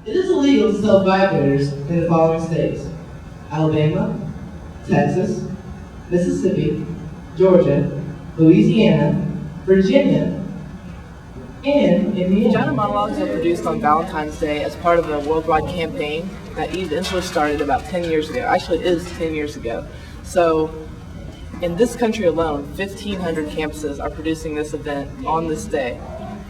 It is illegal to sell vibrators in the following states: Alabama, Texas, Mississippi, Georgia, Louisiana, Virginia, and Indiana. Vagina Monologues were produced on Valentine's Day as part of a worldwide campaign that eventually started about 10 years ago. Actually, it is 10 years ago. So, in this country alone, 1,500 campuses are producing this event on this day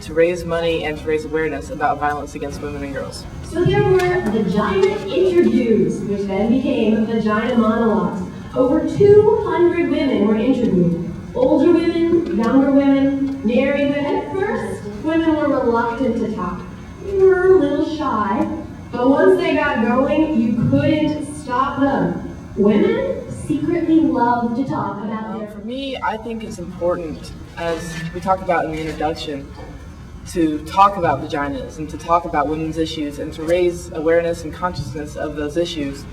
to raise money and to raise awareness about violence against women and girls. So there were vagina interviews, which then became Vagina Monologues. Over 200 women were interviewed. Older women, younger women, married women. At first, women were reluctant to talk. They were a little shy, but once they got going, you couldn't stop them. Women secretly love to talk about their... For me, I think it's important, as we talked about in the introduction, to talk about vaginas and to talk about women's issues and to raise awareness and consciousness of those issues.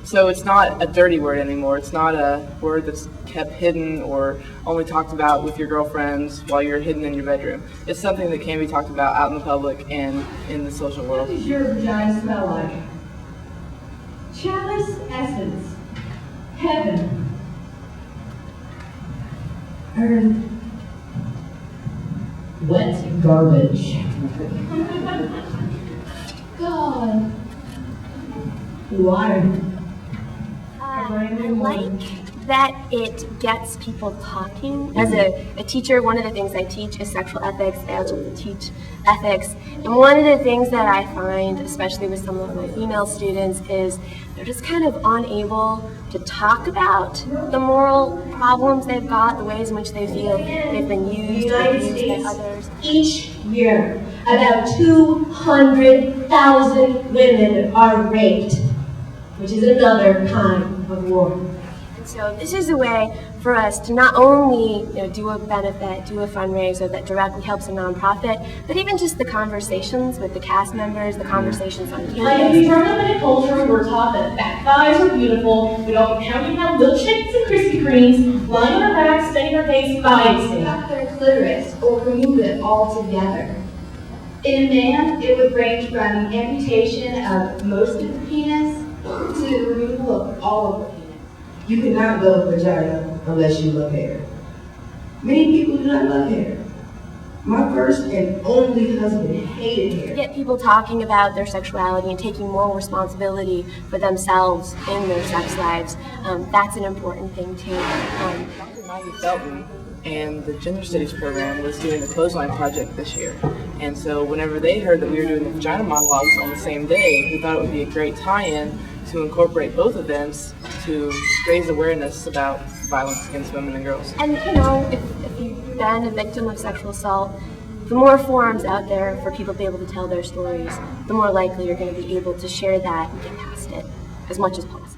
So it's not a dirty word anymore. It's not a word that's kept hidden or only talked about with your girlfriends while you're hidden in your bedroom. It's something that can be talked about out in the public and in the social world. What does your vagina smell like? Chalice essence. Heaven. Earth. Wet garbage. God. Water. I like that it gets people talking. As a teacher, one of the things I teach is sexual ethics. I also teach ethics. And one of the things that I find, especially with some of my female students, is they're just kind of unable to talk about the moral problems they've got, the ways in which they feel they've been used or abused by others. Each year, about 200,000 women are raped, which is another kind of war. And so this is a way for us to not only do a benefit, do a fundraiser that directly helps a nonprofit, but even just the conversations with the cast members, the conversations on campus. Like, if we grow up in a culture where we're taught that fat thighs are beautiful, we don't how we have milkshakes and Krispy Kremes, lying on our backs, spending our days fighting. Cut their clitoris or remove it altogether. In a man, it would range from amputation of most of the penis to the removal of all of the penis. You cannot love vagina unless you love hair. Many people do not love hair. My first and only husband hated hair. Get people talking about their sexuality and taking moral responsibility for themselves in their sex lives. That's an important thing too. Dr. Maggie Felton and the Gender Studies program was doing the Clothesline Project this year. And so whenever they heard that we were doing the Vagina Monologues on the same day, we thought it would be a great tie-in to incorporate both events to raise awareness about violence against women and girls. And if you've been a victim of sexual assault, the more forums out there for people to be able to tell their stories, the more likely you're going to be able to share that and get past it as much as possible.